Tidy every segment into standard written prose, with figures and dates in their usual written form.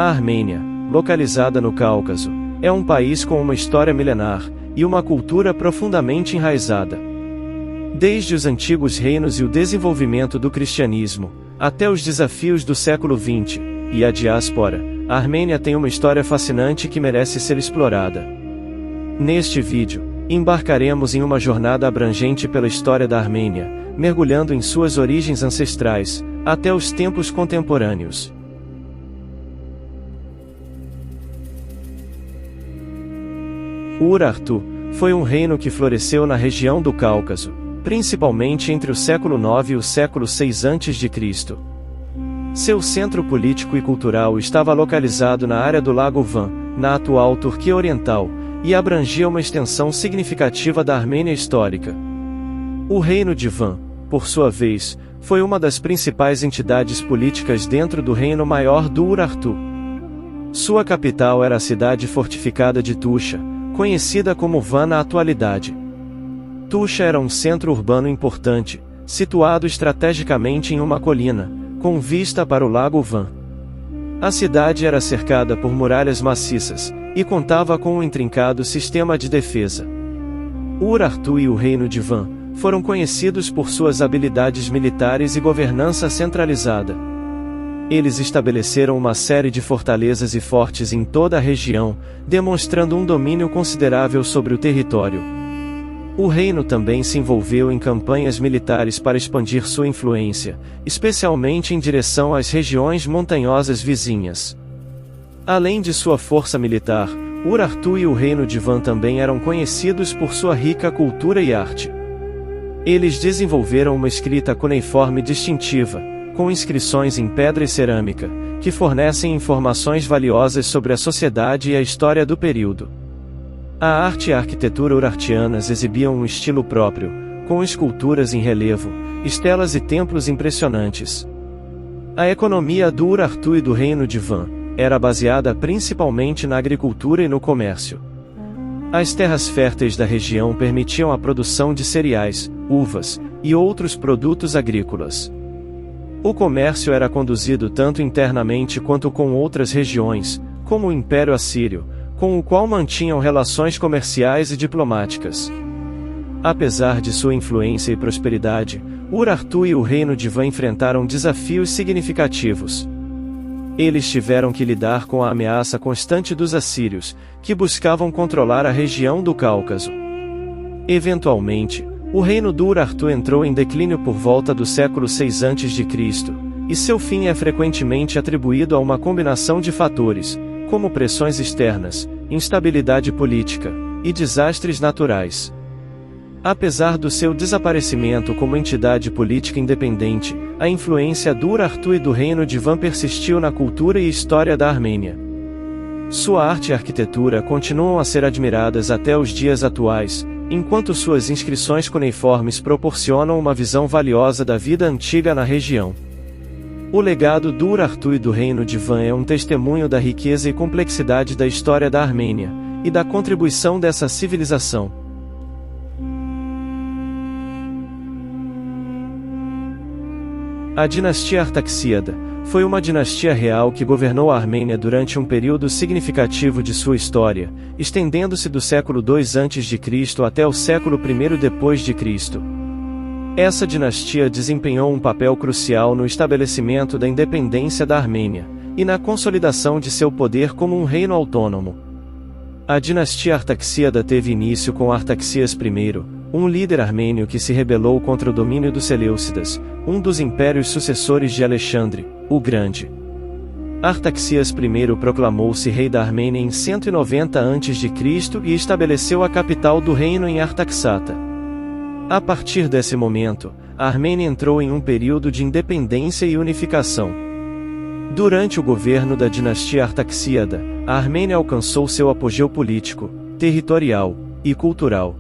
A Armênia, localizada no Cáucaso, é um país com uma história milenar e uma cultura profundamente enraizada. Desde os antigos reinos e o desenvolvimento do cristianismo, até os desafios do século XX e a diáspora, a Armênia tem uma história fascinante que merece ser explorada. Neste vídeo, embarcaremos em uma jornada abrangente pela história da Armênia, mergulhando em suas origens ancestrais, até os tempos contemporâneos. O Urartu foi um reino que floresceu na região do Cáucaso, principalmente entre o século IX e o século VI a.C. Seu centro político e cultural estava localizado na área do Lago Van, na atual Turquia Oriental, e abrangia uma extensão significativa da Armênia histórica. O Reino de Van, por sua vez, foi uma das principais entidades políticas dentro do reino maior do Urartu. Sua capital era a cidade fortificada de Tusha, conhecida como Van na atualidade. Tusha era um centro urbano importante, situado estrategicamente em uma colina, com vista para o Lago Van. A cidade era cercada por muralhas maciças, e contava com um intrincado sistema de defesa. O Urartu e o Reino de Van foram conhecidos por suas habilidades militares e governança centralizada. Eles estabeleceram uma série de fortalezas e fortes em toda a região, demonstrando um domínio considerável sobre o território. O reino também se envolveu em campanhas militares para expandir sua influência, especialmente em direção às regiões montanhosas vizinhas. Além de sua força militar, o Urartu e o Reino de Van também eram conhecidos por sua rica cultura e arte. Eles desenvolveram uma escrita cuneiforme distintiva, com inscrições em pedra e cerâmica, que fornecem informações valiosas sobre a sociedade e a história do período. A arte e a arquitetura urartianas exibiam um estilo próprio, com esculturas em relevo, estelas e templos impressionantes. A economia do Urartu e do Reino de Van era baseada principalmente na agricultura e no comércio. As terras férteis da região permitiam a produção de cereais, uvas e outros produtos agrícolas. O comércio era conduzido tanto internamente quanto com outras regiões, como o Império Assírio, com o qual mantinham relações comerciais e diplomáticas. Apesar de sua influência e prosperidade, o Urartu e o Reino de Van enfrentaram desafios significativos. Eles tiveram que lidar com a ameaça constante dos assírios, que buscavam controlar a região do Cáucaso. Eventualmente, o reino do Urartu entrou em declínio por volta do século VI a.C., e seu fim é frequentemente atribuído a uma combinação de fatores, como pressões externas, instabilidade política e desastres naturais. Apesar do seu desaparecimento como entidade política independente, a influência do Urartu e do Reino de Van persistiu na cultura e história da Armênia. Sua arte e arquitetura continuam a ser admiradas até os dias atuais, enquanto suas inscrições cuneiformes proporcionam uma visão valiosa da vida antiga na região. O legado do Urartu e do Reino de Van é um testemunho da riqueza e complexidade da história da Armênia, e da contribuição dessa civilização. A dinastia Artaxíada foi uma dinastia real que governou a Armênia durante um período significativo de sua história, estendendo-se do século II a.C. até o século I d.C. Essa dinastia desempenhou um papel crucial no estabelecimento da independência da Armênia, e na consolidação de seu poder como um reino autônomo. A dinastia Artaxíada teve início com Artaxias I, um líder armênio que se rebelou contra o domínio dos Seleucidas, um dos impérios sucessores de Alexandre, o Grande. Artaxias I proclamou-se rei da Armênia em 190 a.C. e estabeleceu a capital do reino em Artaxata. A partir desse momento, a Armênia entrou em um período de independência e unificação. Durante o governo da dinastia Artaxíada, a Armênia alcançou seu apogeu político, territorial e cultural.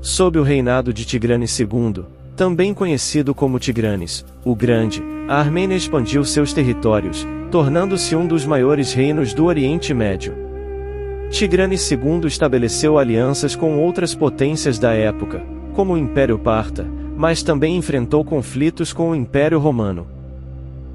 Sob o reinado de Tigranes II, também conhecido como Tigranes, o Grande, a Armênia expandiu seus territórios, tornando-se um dos maiores reinos do Oriente Médio. Tigranes II estabeleceu alianças com outras potências da época, como o Império Parta, mas também enfrentou conflitos com o Império Romano.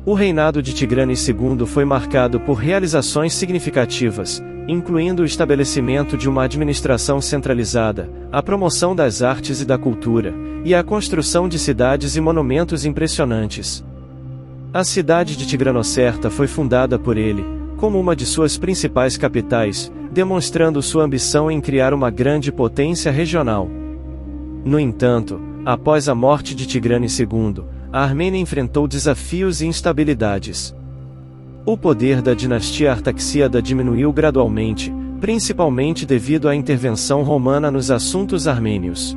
O reinado de Tigranes II foi marcado por realizações significativas, incluindo o estabelecimento de uma administração centralizada, a promoção das artes e da cultura, e a construção de cidades e monumentos impressionantes. A cidade de Tigranocerta foi fundada por ele, como uma de suas principais capitais, demonstrando sua ambição em criar uma grande potência regional. No entanto, após a morte de Tigranes II, a Armênia enfrentou desafios e instabilidades. O poder da dinastia Artaxíada diminuiu gradualmente, principalmente devido à intervenção romana nos assuntos armênios.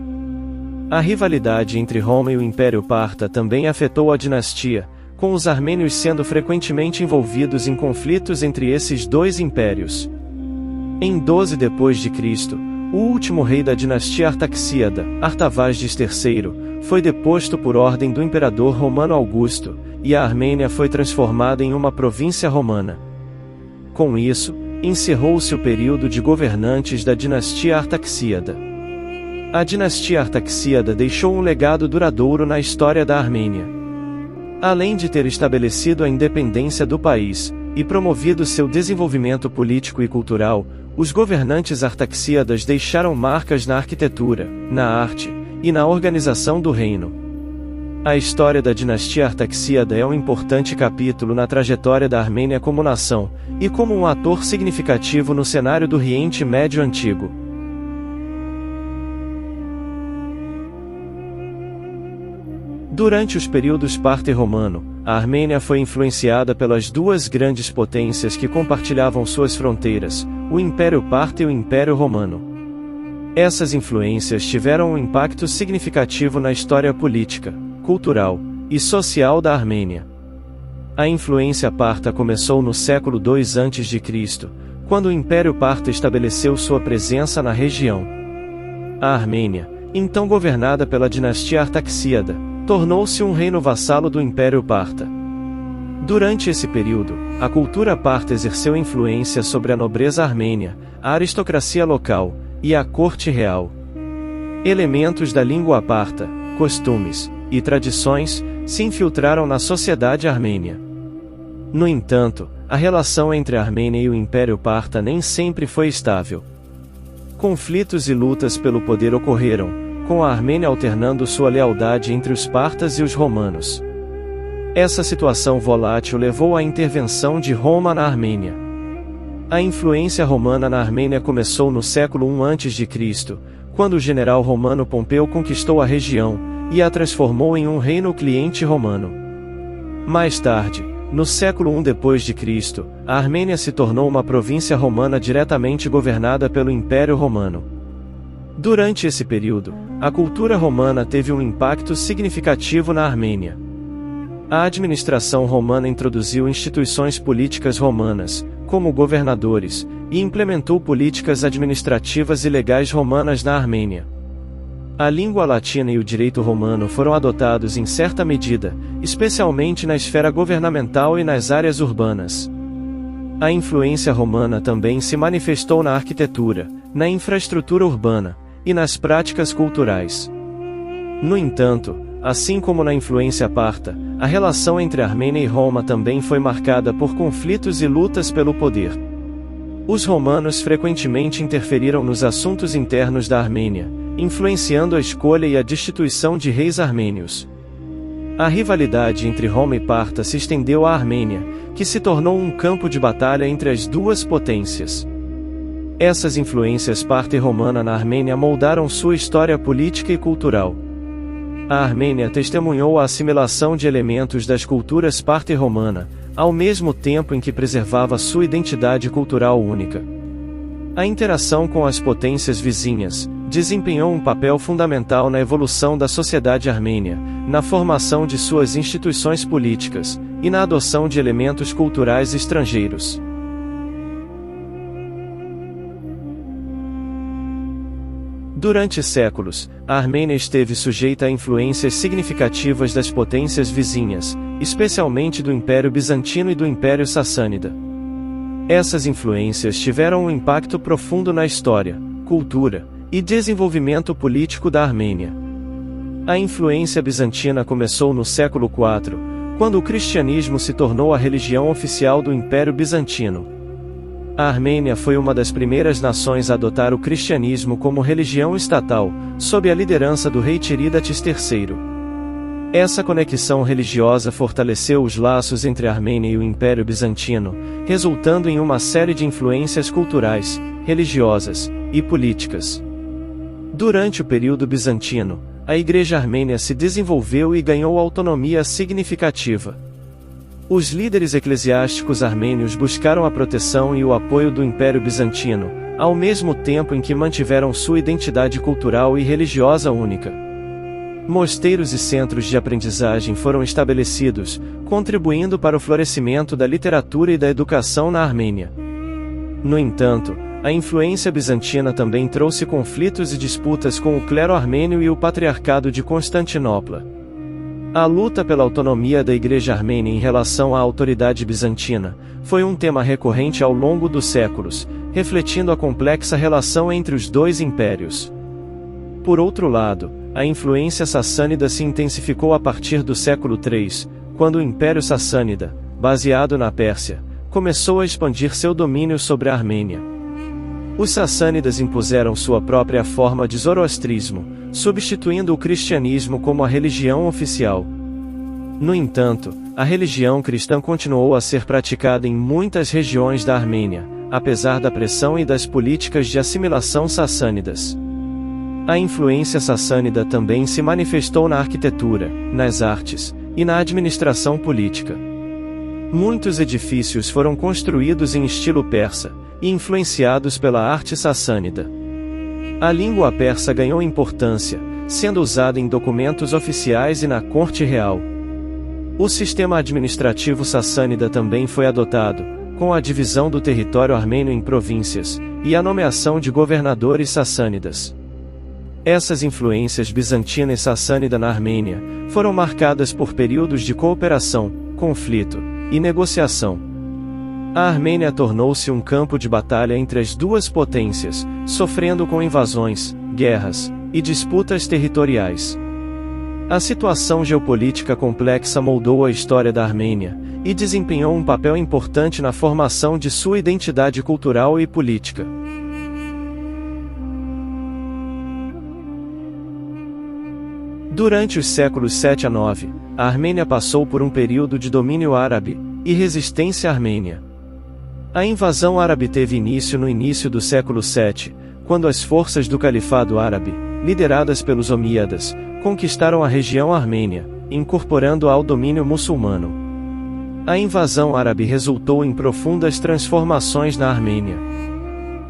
A rivalidade entre Roma e o Império Parta também afetou a dinastia, com os armênios sendo frequentemente envolvidos em conflitos entre esses dois impérios. Em 12 d.C., o último rei da dinastia Artaxíada, Artavasdes III, foi deposto por ordem do imperador romano Augusto, e a Armênia foi transformada em uma província romana. Com isso, encerrou-se o período de governantes da dinastia Artaxíada. A dinastia Artaxíada deixou um legado duradouro na história da Armênia. Além de ter estabelecido a independência do país, e promovido seu desenvolvimento político e cultural, os governantes artaxíadas deixaram marcas na arquitetura, na arte, e na organização do reino. A história da dinastia Artaxíada é um importante capítulo na trajetória da Armênia como nação, e como um ator significativo no cenário do Oriente Médio Antigo. Durante os períodos Parto e Romano, a Armênia foi influenciada pelas duas grandes potências que compartilhavam suas fronteiras, o Império Parto e o Império Romano. Essas influências tiveram um impacto significativo na história política, cultural e social da Armênia. A influência parta começou no século II a.C., quando o Império Parto estabeleceu sua presença na região. A Armênia, então governada pela dinastia Artaxíada, tornou-se um reino vassalo do Império Parta. Durante esse período, a cultura parta exerceu influência sobre a nobreza armênia, a aristocracia local e a corte real. Elementos da língua parta, costumes e tradições se infiltraram na sociedade armênia. No entanto, a relação entre a Armênia e o Império Parta nem sempre foi estável. Conflitos e lutas pelo poder ocorreram, com a Armênia alternando sua lealdade entre os partas e os romanos. Essa situação volátil levou à intervenção de Roma na Armênia. A influência romana na Armênia começou no século I a.C., quando o general romano Pompeu conquistou a região, e a transformou em um reino cliente romano. Mais tarde, no século I d.C., a Armênia se tornou uma província romana diretamente governada pelo Império Romano. Durante esse período, a cultura romana teve um impacto significativo na Armênia. A administração romana introduziu instituições políticas romanas, como governadores, e implementou políticas administrativas e legais romanas na Armênia. A língua latina e o direito romano foram adotados em certa medida, especialmente na esfera governamental e nas áreas urbanas. A influência romana também se manifestou na arquitetura, na infraestrutura urbana, e nas práticas culturais. No entanto, assim como na influência parta, a relação entre Armênia e Roma também foi marcada por conflitos e lutas pelo poder. Os romanos frequentemente interferiram nos assuntos internos da Armênia, influenciando a escolha e a destituição de reis armênios. A rivalidade entre Roma e Parta se estendeu à Armênia, que se tornou um campo de batalha entre as duas potências. Essas influências parta e romana na Armênia moldaram sua história política e cultural. A Armênia testemunhou a assimilação de elementos das culturas parta e romana, ao mesmo tempo em que preservava sua identidade cultural única. A interação com as potências vizinhas desempenhou um papel fundamental na evolução da sociedade armênia, na formação de suas instituições políticas, e na adoção de elementos culturais estrangeiros. Durante séculos, a Armênia esteve sujeita a influências significativas das potências vizinhas, especialmente do Império Bizantino e do Império Sassânida. Essas influências tiveram um impacto profundo na história, cultura e desenvolvimento político da Armênia. A influência bizantina começou no século IV, quando o cristianismo se tornou a religião oficial do Império Bizantino. A Armênia foi uma das primeiras nações a adotar o cristianismo como religião estatal, sob a liderança do rei Tirídates III. Essa conexão religiosa fortaleceu os laços entre a Armênia e o Império Bizantino, resultando em uma série de influências culturais, religiosas e políticas. Durante o período bizantino, a Igreja Armênia se desenvolveu e ganhou autonomia significativa. Os líderes eclesiásticos armênios buscaram a proteção e o apoio do Império Bizantino, ao mesmo tempo em que mantiveram sua identidade cultural e religiosa única. Mosteiros e centros de aprendizagem foram estabelecidos, contribuindo para o florescimento da literatura e da educação na Armênia. No entanto, a influência bizantina também trouxe conflitos e disputas com o clero armênio e o Patriarcado de Constantinopla. A luta pela autonomia da Igreja Armênia em relação à autoridade bizantina foi um tema recorrente ao longo dos séculos, refletindo a complexa relação entre os dois impérios. Por outro lado, a influência sassânida se intensificou a partir do século III, quando o Império Sassânida, baseado na Pérsia, começou a expandir seu domínio sobre a Armênia. Os sassânidas impuseram sua própria forma de zoroastrismo, substituindo o cristianismo como a religião oficial. No entanto, a religião cristã continuou a ser praticada em muitas regiões da Armênia, apesar da pressão e das políticas de assimilação sassânidas. A influência sassânida também se manifestou na arquitetura, nas artes e na administração política. Muitos edifícios foram construídos em estilo persa, e influenciados pela arte sassânida. A língua persa ganhou importância, sendo usada em documentos oficiais e na corte real. O sistema administrativo sassânida também foi adotado, com a divisão do território armênio em províncias, e a nomeação de governadores sassânidas. Essas influências bizantina e sassânida na Armênia foram marcadas por períodos de cooperação, conflito e negociação. A Armênia tornou-se um campo de batalha entre as duas potências, sofrendo com invasões, guerras e disputas territoriais. A situação geopolítica complexa moldou a história da Armênia e desempenhou um papel importante na formação de sua identidade cultural e política. Durante os séculos 7 a 9, a Armênia passou por um período de domínio árabe e resistência armênia. A invasão árabe teve início no início do século VII, quando as forças do Califado Árabe, lideradas pelos Omíadas, conquistaram a região armênia, incorporando-a ao domínio muçulmano. A invasão árabe resultou em profundas transformações na Armênia.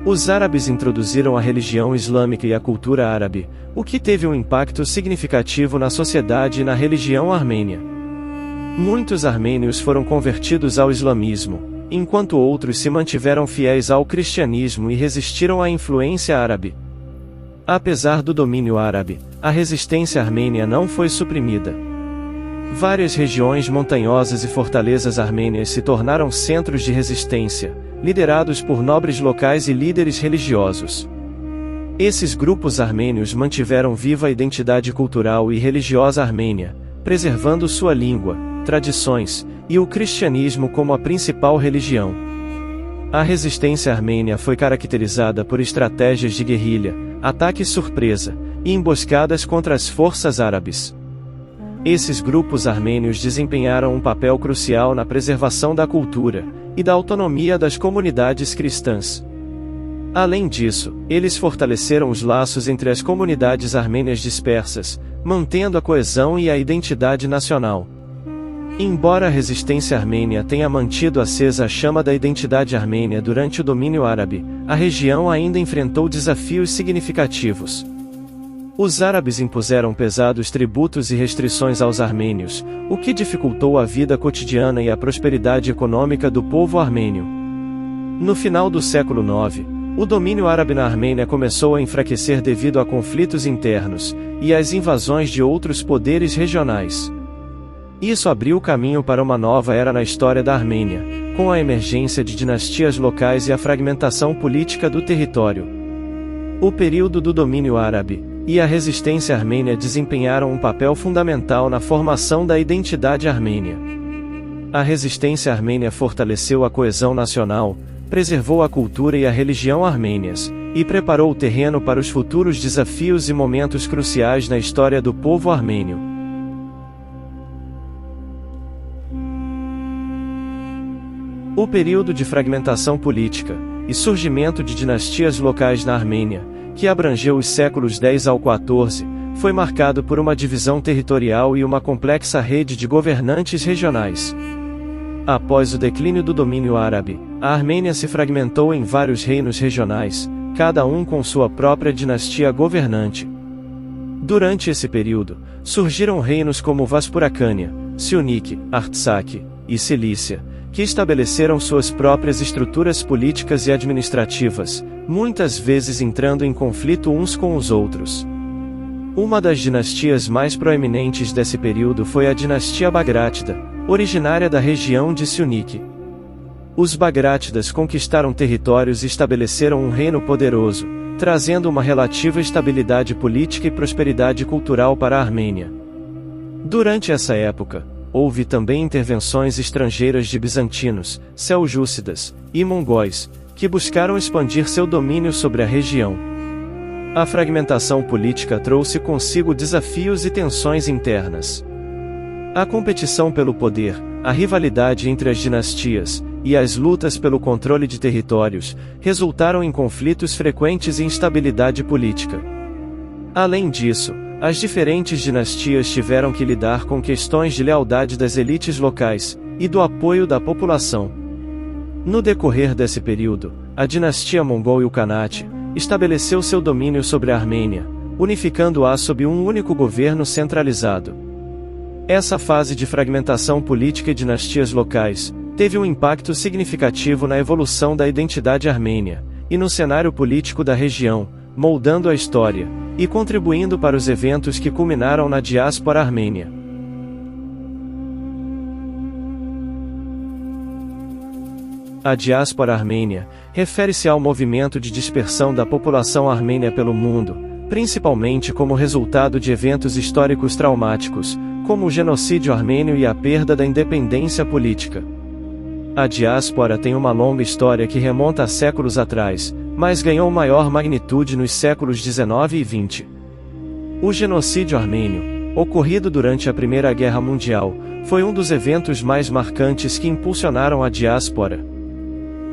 Os árabes introduziram a religião islâmica e a cultura árabe, o que teve um impacto significativo na sociedade e na religião armênia. Muitos armênios foram convertidos ao islamismo, enquanto outros se mantiveram fiéis ao cristianismo e resistiram à influência árabe. Apesar do domínio árabe, a resistência armênia não foi suprimida. Várias regiões montanhosas e fortalezas armênias se tornaram centros de resistência, liderados por nobres locais e líderes religiosos. Esses grupos armênios mantiveram viva a identidade cultural e religiosa armênia, preservando sua língua, tradições e o cristianismo como a principal religião. A resistência armênia foi caracterizada por estratégias de guerrilha, ataques surpresa e emboscadas contra as forças árabes. Esses grupos armênios desempenharam um papel crucial na preservação da cultura e da autonomia das comunidades cristãs. Além disso, eles fortaleceram os laços entre as comunidades armênias dispersas, mantendo a coesão e a identidade nacional. Embora a resistência armênia tenha mantido acesa a chama da identidade armênia durante o domínio árabe, a região ainda enfrentou desafios significativos. Os árabes impuseram pesados tributos e restrições aos armênios, o que dificultou a vida cotidiana e a prosperidade econômica do povo armênio. No final do século IX, o domínio árabe na Armênia começou a enfraquecer devido a conflitos internos e às invasões de outros poderes regionais. Isso abriu caminho para uma nova era na história da Armênia, com a emergência de dinastias locais e a fragmentação política do território. O período do domínio árabe e a resistência armênia desempenharam um papel fundamental na formação da identidade armênia. A resistência armênia fortaleceu a coesão nacional, preservou a cultura e a religião armênias, e preparou o terreno para os futuros desafios e momentos cruciais na história do povo armênio. O período de fragmentação política e surgimento de dinastias locais na Armênia, que abrangeu os séculos X ao XIV, foi marcado por uma divisão territorial e uma complexa rede de governantes regionais. Após o declínio do domínio árabe, a Armênia se fragmentou em vários reinos regionais, cada um com sua própria dinastia governante. Durante esse período, surgiram reinos como Vaspuracânia, Siunik, Artsakh e Cilícia, que estabeleceram suas próprias estruturas políticas e administrativas, muitas vezes entrando em conflito uns com os outros. Uma das dinastias mais proeminentes desse período foi a dinastia Bagrátida, originária da região de Siunik. Os Bagrátidas conquistaram territórios e estabeleceram um reino poderoso, trazendo uma relativa estabilidade política e prosperidade cultural para a Armênia. Durante essa época, houve também intervenções estrangeiras de bizantinos, seljúcidas e mongóis, que buscaram expandir seu domínio sobre a região. A fragmentação política trouxe consigo desafios e tensões internas. A competição pelo poder, a rivalidade entre as dinastias, e as lutas pelo controle de territórios, resultaram em conflitos frequentes e instabilidade política. Além disso, as diferentes dinastias tiveram que lidar com questões de lealdade das elites locais, e do apoio da população. No decorrer desse período, a dinastia mongol Ilkhanate estabeleceu seu domínio sobre a Armênia, unificando-a sob um único governo centralizado. Essa fase de fragmentação política e dinastias locais teve um impacto significativo na evolução da identidade armênia, e no cenário político da região, moldando a história, e contribuindo para os eventos que culminaram na diáspora armênia. A diáspora armênia refere-se ao movimento de dispersão da população armênia pelo mundo, principalmente como resultado de eventos históricos traumáticos, como o genocídio armênio e a perda da independência política. A diáspora tem uma longa história que remonta a séculos atrás, mas ganhou maior magnitude nos séculos XIX e XX. O genocídio armênio, ocorrido durante a Primeira Guerra Mundial, foi um dos eventos mais marcantes que impulsionaram a diáspora.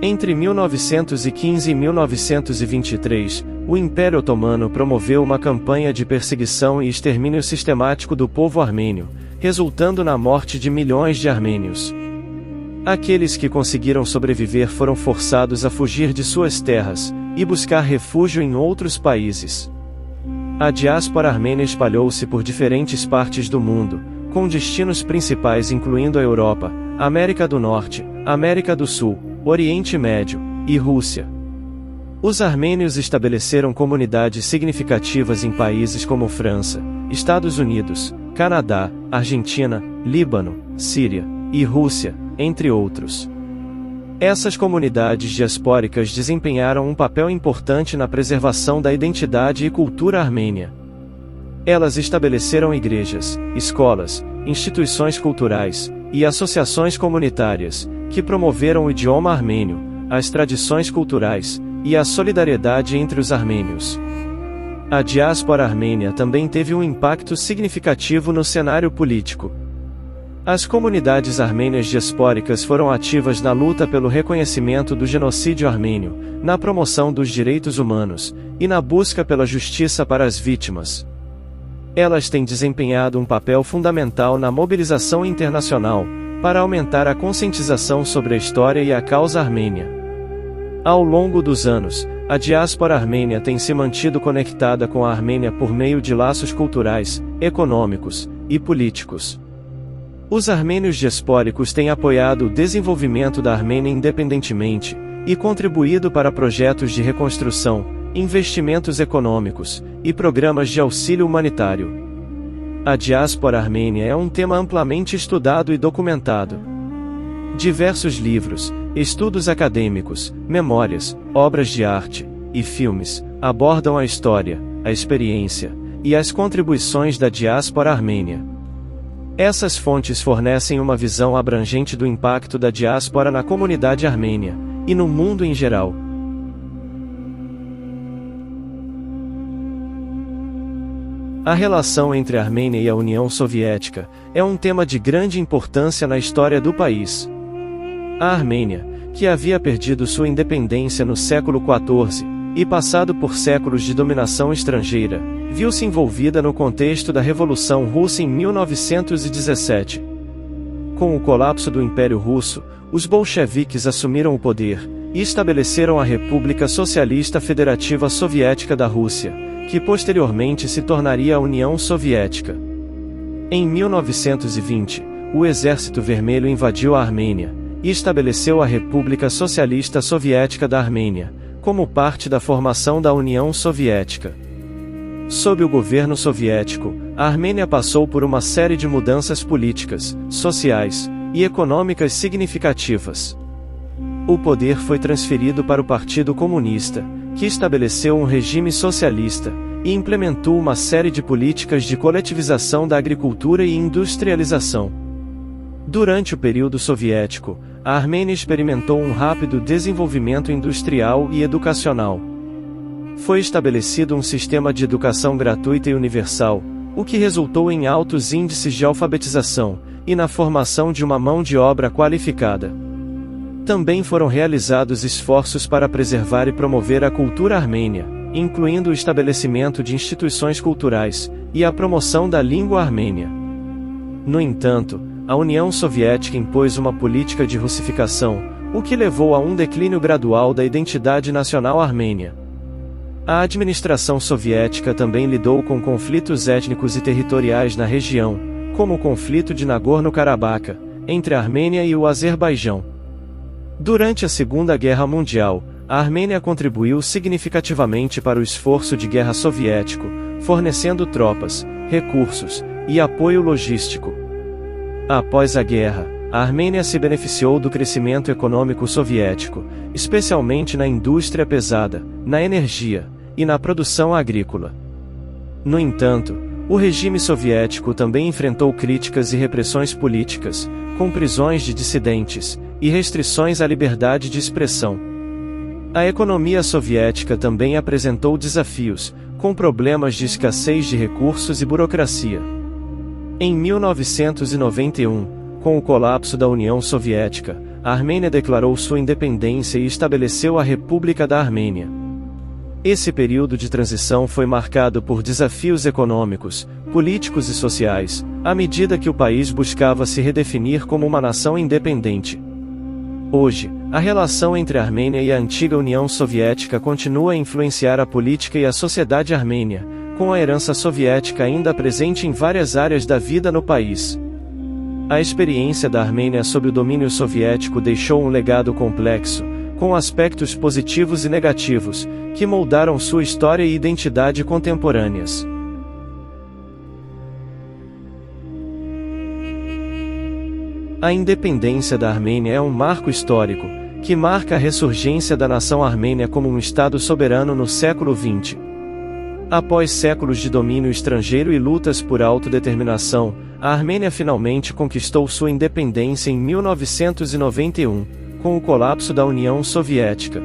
Entre 1915 e 1923, o Império Otomano promoveu uma campanha de perseguição e extermínio sistemático do povo armênio, resultando na morte de milhões de armênios. Aqueles que conseguiram sobreviver foram forçados a fugir de suas terras e buscar refúgio em outros países. A diáspora armênia espalhou-se por diferentes partes do mundo, com destinos principais incluindo a Europa, América do Norte, América do Sul, Oriente Médio e Rússia. Os armênios estabeleceram comunidades significativas em países como França, Estados Unidos, Canadá, Argentina, Líbano, Síria e Rússia, entre outros. Essas comunidades diaspóricas desempenharam um papel importante na preservação da identidade e cultura armênia. Elas estabeleceram igrejas, escolas, instituições culturais e associações comunitárias, que promoveram o idioma armênio, as tradições culturais e a solidariedade entre os armênios. A diáspora armênia também teve um impacto significativo no cenário político. As comunidades armênias diaspóricas foram ativas na luta pelo reconhecimento do genocídio armênio, na promoção dos direitos humanos, e na busca pela justiça para as vítimas. Elas têm desempenhado um papel fundamental na mobilização internacional, para aumentar a conscientização sobre a história e a causa armênia. Ao longo dos anos, a diáspora armênia tem se mantido conectada com a Armênia por meio de laços culturais, econômicos e políticos. Os armênios diaspóricos têm apoiado o desenvolvimento da Armênia independentemente, e contribuído para projetos de reconstrução, investimentos econômicos, e programas de auxílio humanitário. A diáspora armênia é um tema amplamente estudado e documentado. Diversos livros, estudos acadêmicos, memórias, obras de arte, e filmes, abordam a história, a experiência, e as contribuições da diáspora armênia. Essas fontes fornecem uma visão abrangente do impacto da diáspora na comunidade armênia, e no mundo em geral. A relação entre a Armênia e a União Soviética é um tema de grande importância na história do país. A Armênia, que havia perdido sua independência no século XIV, e passado por séculos de dominação estrangeira, viu-se envolvida no contexto da Revolução Russa em 1917. Com o colapso do Império Russo, os bolcheviques assumiram o poder, e estabeleceram a República Socialista Federativa Soviética da Rússia, que posteriormente se tornaria a União Soviética. Em 1920, o Exército Vermelho invadiu a Armênia, e estabeleceu a República Socialista Soviética da Armênia, como parte da formação da União Soviética. Sob o governo soviético, a Armênia passou por uma série de mudanças políticas, sociais e econômicas significativas. O poder foi transferido para o Partido Comunista, que estabeleceu um regime socialista, e implementou uma série de políticas de coletivização da agricultura e industrialização. Durante o período soviético, a Armênia experimentou um rápido desenvolvimento industrial e educacional. Foi estabelecido um sistema de educação gratuita e universal, o que resultou em altos índices de alfabetização, e na formação de uma mão de obra qualificada. Também foram realizados esforços para preservar e promover a cultura armênia, incluindo o estabelecimento de instituições culturais, e a promoção da língua armênia. No entanto, a União Soviética impôs uma política de russificação, o que levou a um declínio gradual da identidade nacional armênia. A administração soviética também lidou com conflitos étnicos e territoriais na região, como o conflito de Nagorno-Karabakh, entre a Armênia e o Azerbaijão. Durante a Segunda Guerra Mundial, a Armênia contribuiu significativamente para o esforço de guerra soviético, fornecendo tropas, recursos e apoio logístico. Após a guerra, a Armênia se beneficiou do crescimento econômico soviético, especialmente na indústria pesada, na energia e na produção agrícola. No entanto, o regime soviético também enfrentou críticas e repressões políticas, com prisões de dissidentes e restrições à liberdade de expressão. A economia soviética também apresentou desafios, com problemas de escassez de recursos e burocracia. Em 1991, com o colapso da União Soviética, a Armênia declarou sua independência e estabeleceu a República da Armênia. Esse período de transição foi marcado por desafios econômicos, políticos e sociais, à medida que o país buscava se redefinir como uma nação independente. Hoje, a relação entre a Armênia e a antiga União Soviética continua a influenciar a política e a sociedade armênia, com a herança soviética ainda presente em várias áreas da vida no país. A experiência da Armênia sob o domínio soviético deixou um legado complexo, com aspectos positivos e negativos, que moldaram sua história e identidade contemporâneas. A independência da Armênia é um marco histórico, que marca a ressurgência da nação armênia como um Estado soberano no século XX. Após séculos de domínio estrangeiro e lutas por autodeterminação, a Armênia finalmente conquistou sua independência em 1991, com o colapso da União Soviética.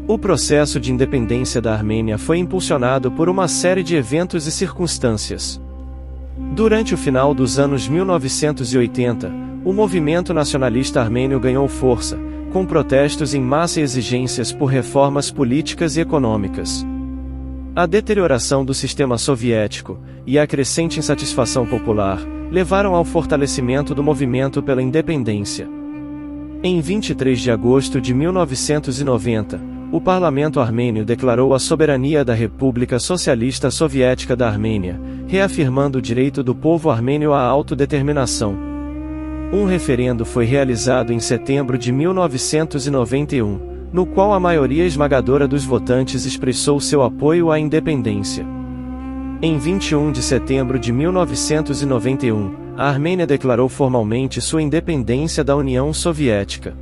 O processo de independência da Armênia foi impulsionado por uma série de eventos e circunstâncias. Durante o final dos anos 1980, o movimento nacionalista armênio ganhou força, com protestos em massa e exigências por reformas políticas e econômicas. A deterioração do sistema soviético e a crescente insatisfação popular levaram ao fortalecimento do movimento pela independência. Em 23 de agosto de 1990, o parlamento armênio declarou a soberania da República Socialista Soviética da Armênia, reafirmando o direito do povo armênio à autodeterminação. Um referendo foi realizado em setembro de 1991, no qual a maioria esmagadora dos votantes expressou seu apoio à independência. Em 21 de setembro de 1991, a Armênia declarou formalmente sua independência da União Soviética.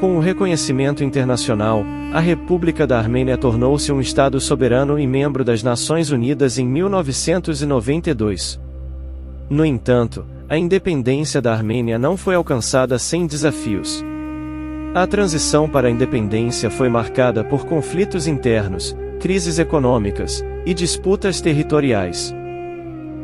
Com o reconhecimento internacional, a República da Armênia tornou-se um Estado soberano e membro das Nações Unidas em 1992. No entanto, a independência da Armênia não foi alcançada sem desafios. A transição para a independência foi marcada por conflitos internos, crises econômicas e disputas territoriais.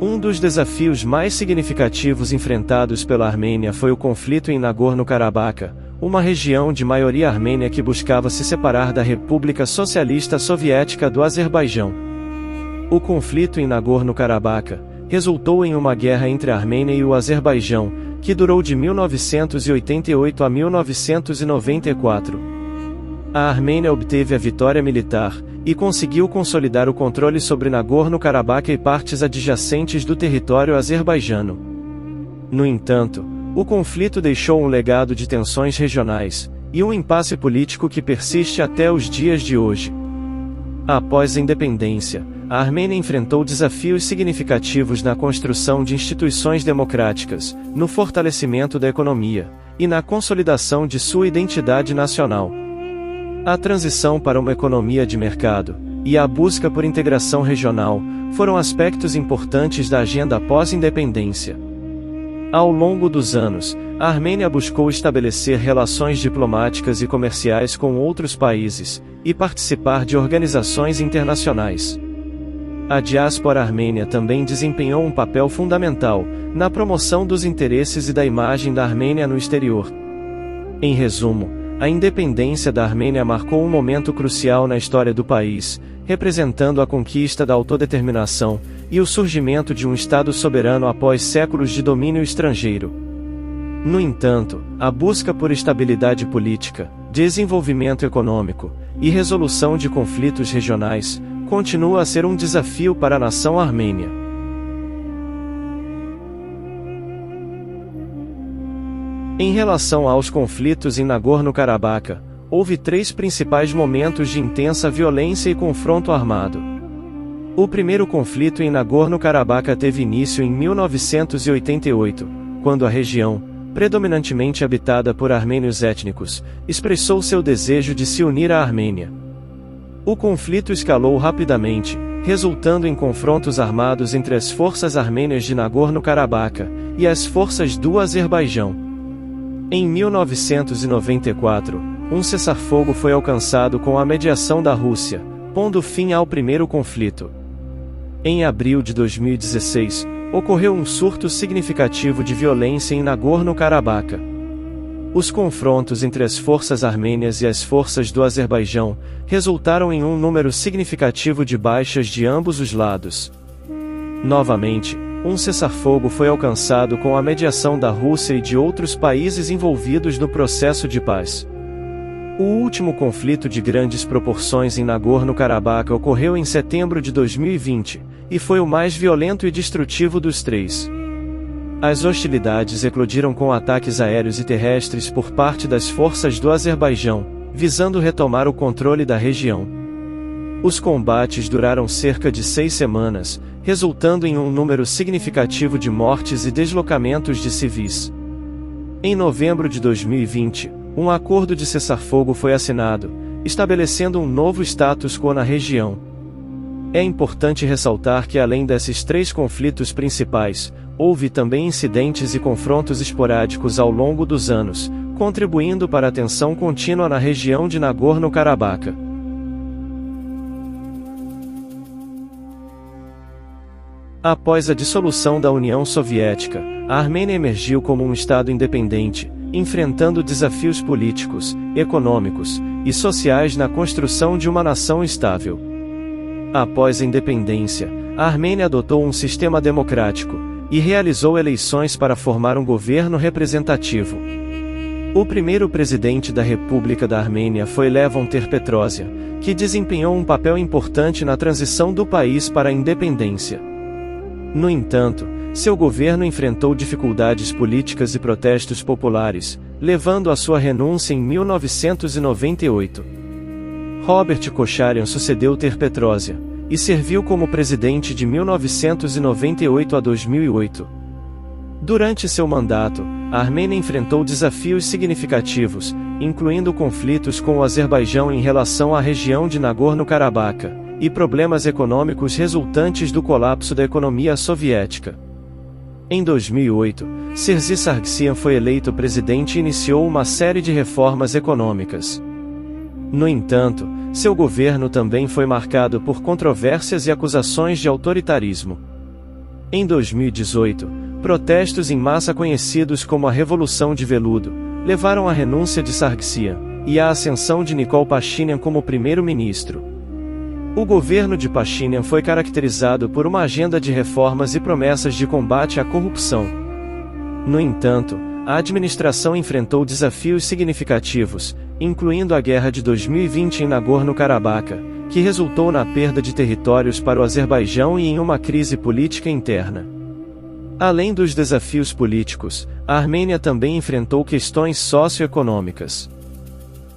Um dos desafios mais significativos enfrentados pela Armênia foi o conflito em Nagorno-Karabakh, uma região de maioria armênia que buscava se separar da República Socialista Soviética do Azerbaijão. O conflito em Nagorno-Karabakh resultou em uma guerra entre a Armênia e o Azerbaijão, que durou de 1988 a 1994. A Armênia obteve a vitória militar e conseguiu consolidar o controle sobre Nagorno-Karabakh e partes adjacentes do território azerbaijano. No entanto, o conflito deixou um legado de tensões regionais e um impasse político que persiste até os dias de hoje. Após a independência, a Armênia enfrentou desafios significativos na construção de instituições democráticas, no fortalecimento da economia e na consolidação de sua identidade nacional. A transição para uma economia de mercado e a busca por integração regional foram aspectos importantes da agenda pós-independência. Ao longo dos anos, a Armênia buscou estabelecer relações diplomáticas e comerciais com outros países e participar de organizações internacionais. A diáspora armênia também desempenhou um papel fundamental na promoção dos interesses e da imagem da Armênia no exterior. Em resumo, a independência da Armênia marcou um momento crucial na história do país, representando a conquista da autodeterminação e o surgimento de um Estado soberano após séculos de domínio estrangeiro. No entanto, a busca por estabilidade política, desenvolvimento econômico e resolução de conflitos regionais continua a ser um desafio para a nação armênia. Em relação aos conflitos em Nagorno-Karabakh, houve 3 principais momentos de intensa violência e confronto armado. O primeiro conflito em Nagorno-Karabakh teve início em 1988, quando a região, predominantemente habitada por armênios étnicos, expressou seu desejo de se unir à Armênia. O conflito escalou rapidamente, resultando em confrontos armados entre as forças armênias de Nagorno-Karabakh e as forças do Azerbaijão. Em 1994, um cessar-fogo foi alcançado com a mediação da Rússia, pondo fim ao primeiro conflito. Em abril de 2016, ocorreu um surto significativo de violência em Nagorno-Karabakh. Os confrontos entre as forças armênias e as forças do Azerbaijão resultaram em um número significativo de baixas de ambos os lados. Novamente, um cessar-fogo foi alcançado com a mediação da Rússia e de outros países envolvidos no processo de paz. O último conflito de grandes proporções em Nagorno-Karabakh ocorreu em setembro de 2020, e foi o mais violento e destrutivo dos 3. As hostilidades eclodiram com ataques aéreos e terrestres por parte das forças do Azerbaijão, visando retomar o controle da região. Os combates duraram cerca de 6 semanas, resultando em um número significativo de mortes e deslocamentos de civis. Em novembro de 2020, um acordo de cessar-fogo foi assinado, estabelecendo um novo status quo na região. É importante ressaltar que além desses 3 conflitos principais, houve também incidentes e confrontos esporádicos ao longo dos anos, contribuindo para a tensão contínua na região de Nagorno-Karabakh. Após a dissolução da União Soviética, a Armênia emergiu como um Estado independente, enfrentando desafios políticos, econômicos e sociais na construção de uma nação estável. Após a independência, a Armênia adotou um sistema democrático e realizou eleições para formar um governo representativo. O primeiro presidente da República da Armênia foi Levon Ter-Petrosyan, que desempenhou um papel importante na transição do país para a independência. No entanto, seu governo enfrentou dificuldades políticas e protestos populares, levando à sua renúncia em 1998. Robert Kocharian sucedeu Ter-Petrosyan, e serviu como presidente de 1998 a 2008. Durante seu mandato, a Armênia enfrentou desafios significativos, incluindo conflitos com o Azerbaijão em relação à região de Nagorno-Karabakh, e problemas econômicos resultantes do colapso da economia soviética. Em 2008, Serhii Sargsyan foi eleito presidente e iniciou uma série de reformas econômicas. No entanto, seu governo também foi marcado por controvérsias e acusações de autoritarismo. Em 2018, protestos em massa conhecidos como a Revolução de Veludo levaram à renúncia de Sargsyan e à ascensão de Nikol Pashinyan como primeiro-ministro. O governo de Pashinyan foi caracterizado por uma agenda de reformas e promessas de combate à corrupção. No entanto, a administração enfrentou desafios significativos, incluindo a guerra de 2020 em Nagorno-Karabakh, que resultou na perda de territórios para o Azerbaijão e em uma crise política interna. Além dos desafios políticos, a Armênia também enfrentou questões socioeconômicas.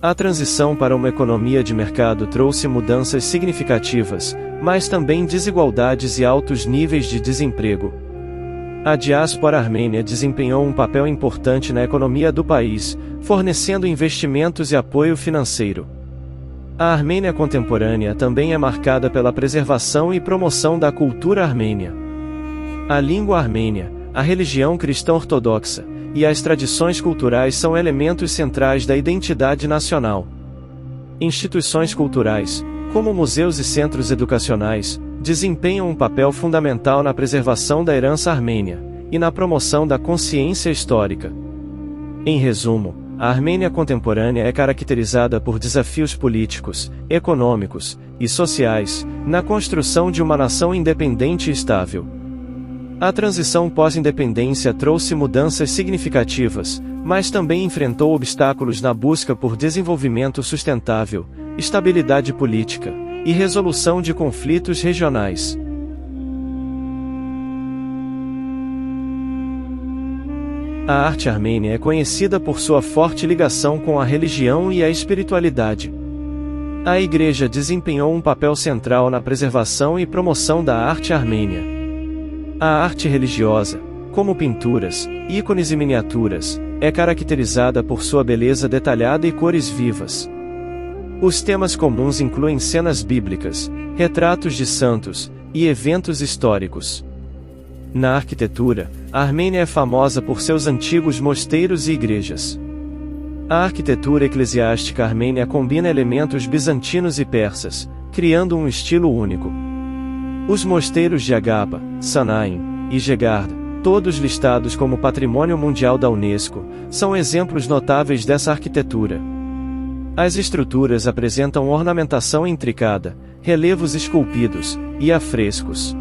A transição para uma economia de mercado trouxe mudanças significativas, mas também desigualdades e altos níveis de desemprego. A diáspora armênia desempenhou um papel importante na economia do país, fornecendo investimentos e apoio financeiro. A Armênia contemporânea também é marcada pela preservação e promoção da cultura armênia. A língua armênia, a religião cristã ortodoxa e as tradições culturais são elementos centrais da identidade nacional. Instituições culturais, como museus e centros educacionais, desempenham um papel fundamental na preservação da herança armênia e na promoção da consciência histórica. Em resumo, a Armênia contemporânea é caracterizada por desafios políticos, econômicos e sociais, na construção de uma nação independente e estável. A transição pós-independência trouxe mudanças significativas, mas também enfrentou obstáculos na busca por desenvolvimento sustentável, estabilidade política e resolução de conflitos regionais. A arte armênia é conhecida por sua forte ligação com a religião e a espiritualidade. A Igreja desempenhou um papel central na preservação e promoção da arte armênia. A arte religiosa, como pinturas, ícones e miniaturas, é caracterizada por sua beleza detalhada e cores vivas. Os temas comuns incluem cenas bíblicas, retratos de santos e eventos históricos. Na arquitetura, a Armênia é famosa por seus antigos mosteiros e igrejas. A arquitetura eclesiástica armênia combina elementos bizantinos e persas, criando um estilo único. Os mosteiros de Agapa, Sanaim e Gegard, todos listados como Patrimônio Mundial da Unesco, são exemplos notáveis dessa arquitetura. As estruturas apresentam ornamentação intricada, relevos esculpidos e afrescos.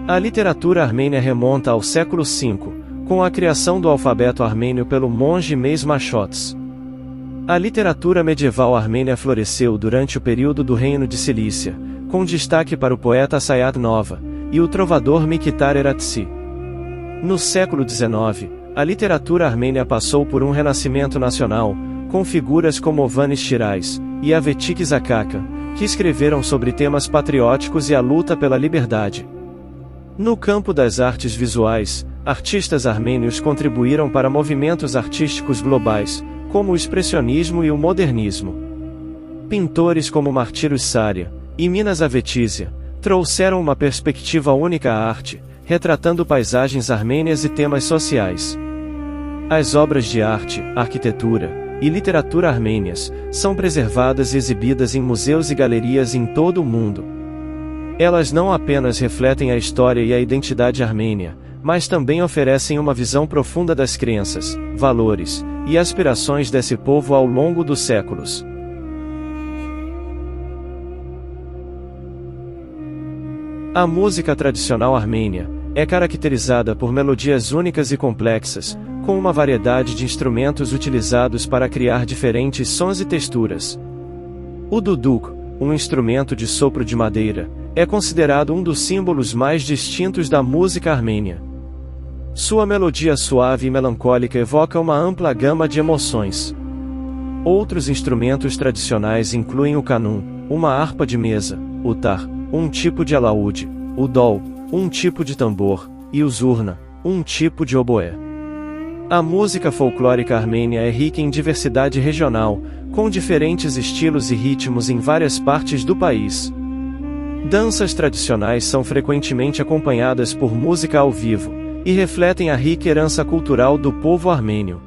A literatura armênia remonta ao século V, com a criação do alfabeto armênio pelo monge Meis Machotes. A literatura medieval armênia floresceu durante o período do Reino de Cilícia, com destaque para o poeta Sayat Nova e o trovador Miktar Eratsi. No século XIX, a literatura armênia passou por um renascimento nacional, com figuras como Ovanes Shirais e Avetik Zakaka, que escreveram sobre temas patrióticos e a luta pela liberdade. No campo das artes visuais, artistas armênios contribuíram para movimentos artísticos globais, como o expressionismo e o modernismo. Pintores como Martiros Saria e Minas Avetísia trouxeram uma perspectiva única à arte, retratando paisagens armênias e temas sociais. As obras de arte, arquitetura e literatura armênias são preservadas e exibidas em museus e galerias em todo o mundo. Elas não apenas refletem a história e a identidade armênia, mas também oferecem uma visão profunda das crenças, valores e aspirações desse povo ao longo dos séculos. A música tradicional armênia é caracterizada por melodias únicas e complexas, com uma variedade de instrumentos utilizados para criar diferentes sons e texturas. O duduk, um instrumento de sopro de madeira, é considerado um dos símbolos mais distintos da música armênia. Sua melodia suave e melancólica evoca uma ampla gama de emoções. Outros instrumentos tradicionais incluem o kanun, uma harpa de mesa, o tar, um tipo de alaúde, o dol, um tipo de tambor, e o zurna, um tipo de oboé. A música folclórica armênia é rica em diversidade regional, com diferentes estilos e ritmos em várias partes do país. Danças tradicionais são frequentemente acompanhadas por música ao vivo, e refletem a rica herança cultural do povo armênio.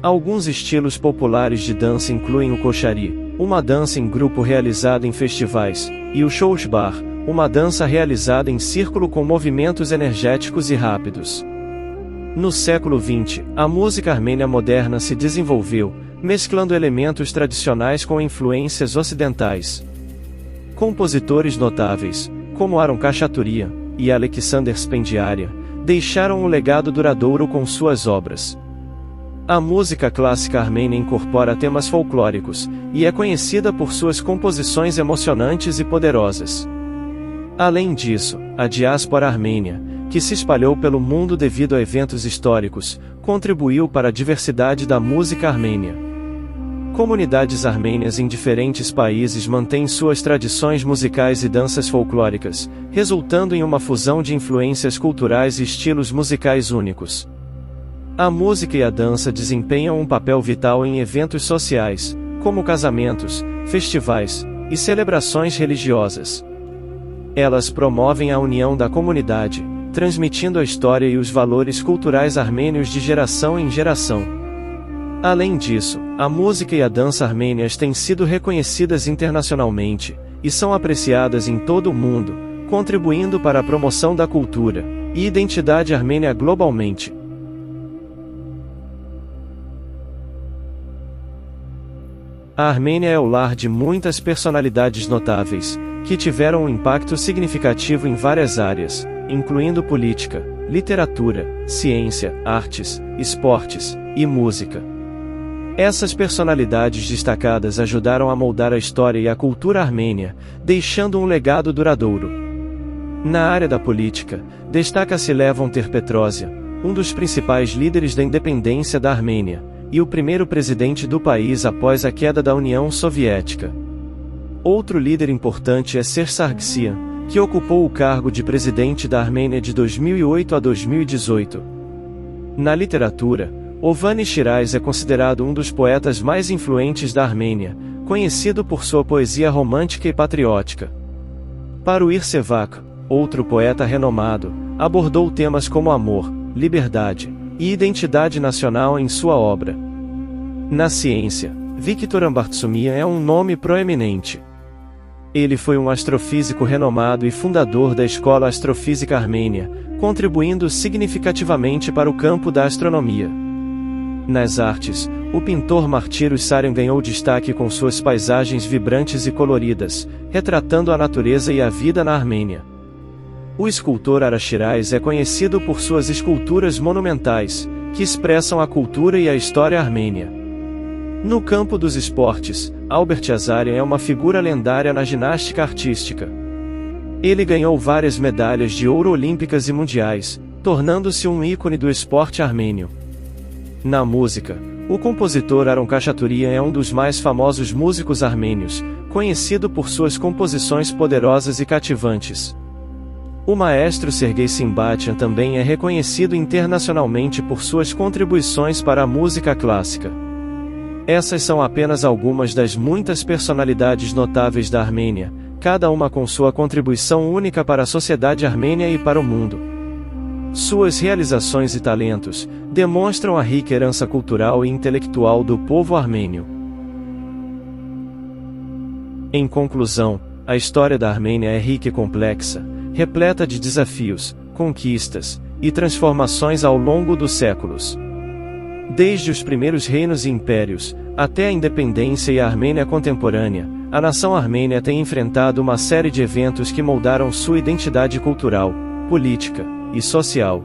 Alguns estilos populares de dança incluem o koshari, uma dança em grupo realizada em festivais, e o shoushbar, uma dança realizada em círculo com movimentos energéticos e rápidos. No século XX, a música armênia moderna se desenvolveu, mesclando elementos tradicionais com influências ocidentais. Compositores notáveis, como Aron Khachaturian e Alexander Spendiaria, deixaram um legado duradouro com suas obras. A música clássica armênia incorpora temas folclóricos, e é conhecida por suas composições emocionantes e poderosas. Além disso, a diáspora armênia, que se espalhou pelo mundo devido a eventos históricos, contribuiu para a diversidade da música armênia. Comunidades armênias em diferentes países mantêm suas tradições musicais e danças folclóricas, resultando em uma fusão de influências culturais e estilos musicais únicos. A música e a dança desempenham um papel vital em eventos sociais, como casamentos, festivais e celebrações religiosas. Elas promovem a união da comunidade, transmitindo a história e os valores culturais armênios de geração em geração. Além disso, a música e a dança armênias têm sido reconhecidas internacionalmente, e são apreciadas em todo o mundo, contribuindo para a promoção da cultura e identidade armênia globalmente. A Armênia é o lar de muitas personalidades notáveis, que tiveram um impacto significativo em várias áreas, incluindo política, literatura, ciência, artes, esportes e música. Essas personalidades destacadas ajudaram a moldar a história e a cultura armênia, deixando um legado duradouro. Na área da política, destaca-se Levon Ter-Petrosyan, um dos principais líderes da independência da Armênia, e o primeiro presidente do país após a queda da União Soviética. Outro líder importante é Serge Sargsyan, que ocupou o cargo de presidente da Armênia de 2008 a 2018. Na literatura, Ovani Shiraz é considerado um dos poetas mais influentes da Armênia, conhecido por sua poesia romântica e patriótica. Paruyr Sevak, outro poeta renomado, abordou temas como amor, liberdade e identidade nacional em sua obra. Na ciência, Viktor Ambartsumian é um nome proeminente. Ele foi um astrofísico renomado e fundador da Escola Astrofísica Armênia, contribuindo significativamente para o campo da astronomia. Nas artes, o pintor Martiros Saryan ganhou destaque com suas paisagens vibrantes e coloridas, retratando a natureza e a vida na Armênia. O escultor Arachiraz é conhecido por suas esculturas monumentais, que expressam a cultura e a história armênia. No campo dos esportes, Albert Azarian é uma figura lendária na ginástica artística. Ele ganhou várias medalhas de ouro olímpicas e mundiais, tornando-se um ícone do esporte armênio. Na música, o compositor Aron Khachaturian é um dos mais famosos músicos armênios, conhecido por suas composições poderosas e cativantes. O maestro Sergei Simbatian também é reconhecido internacionalmente por suas contribuições para a música clássica. Essas são apenas algumas das muitas personalidades notáveis da Armênia, cada uma com sua contribuição única para a sociedade armênia e para o mundo. Suas realizações e talentos demonstram a rica herança cultural e intelectual do povo armênio. Em conclusão, a história da Armênia é rica e complexa, repleta de desafios, conquistas e transformações ao longo dos séculos. Desde os primeiros reinos e impérios, até a independência e a Armênia contemporânea, a nação armênia tem enfrentado uma série de eventos que moldaram sua identidade cultural, política e social.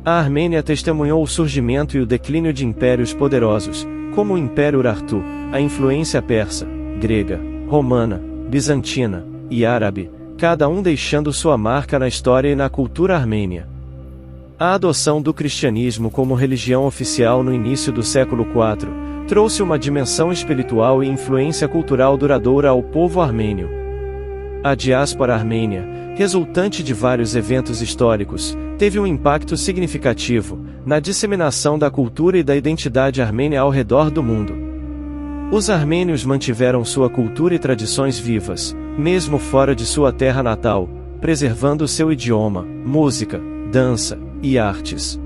A Armênia testemunhou o surgimento e o declínio de impérios poderosos, como o Império Urartu, a influência persa, grega, romana, bizantina e árabe, cada um deixando sua marca na história e na cultura armênia. A adoção do cristianismo como religião oficial no início do século IV trouxe uma dimensão espiritual e influência cultural duradoura ao povo armênio. A diáspora armênia, resultante de vários eventos históricos, teve um impacto significativo na disseminação da cultura e da identidade armênia ao redor do mundo. Os armênios mantiveram sua cultura e tradições vivas, mesmo fora de sua terra natal, preservando seu idioma, música, dança e artes.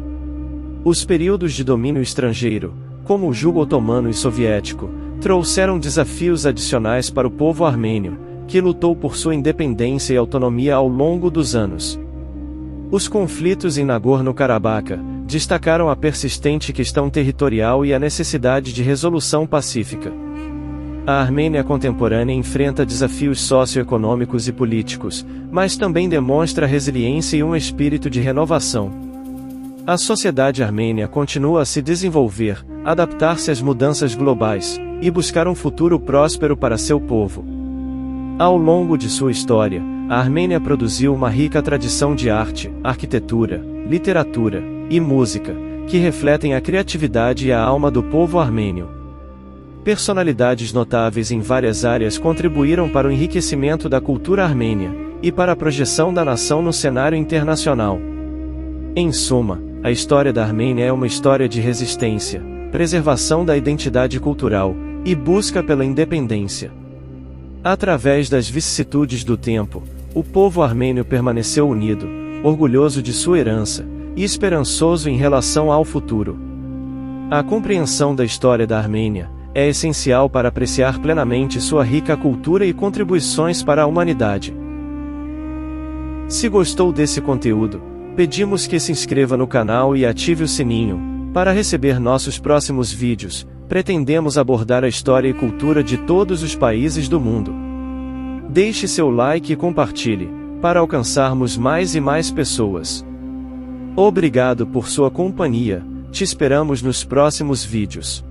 Os períodos de domínio estrangeiro, como o jugo otomano e soviético, trouxeram desafios adicionais para o povo armênio, que lutou por sua independência e autonomia ao longo dos anos. Os conflitos em Nagorno-Karabakh destacaram a persistente questão territorial e a necessidade de resolução pacífica. A Armênia contemporânea enfrenta desafios socioeconômicos e políticos, mas também demonstra resiliência e um espírito de renovação. A sociedade armênia continua a se desenvolver, adaptar-se às mudanças globais, e buscar um futuro próspero para seu povo. Ao longo de sua história, a Armênia produziu uma rica tradição de arte, arquitetura, literatura e música, que refletem a criatividade e a alma do povo armênio. Personalidades notáveis em várias áreas contribuíram para o enriquecimento da cultura armênia, e para a projeção da nação no cenário internacional. Em suma, a história da Armênia é uma história de resistência, preservação da identidade cultural, e busca pela independência. Através das vicissitudes do tempo, o povo armênio permaneceu unido, orgulhoso de sua herança, e esperançoso em relação ao futuro. A compreensão da história da Armênia é essencial para apreciar plenamente sua rica cultura e contribuições para a humanidade. Se gostou desse conteúdo, pedimos que se inscreva no canal e ative o sininho, para receber nossos próximos vídeos. Pretendemos abordar a história e cultura de todos os países do mundo. Deixe seu like e compartilhe, para alcançarmos mais e mais pessoas. Obrigado por sua companhia, te esperamos nos próximos vídeos.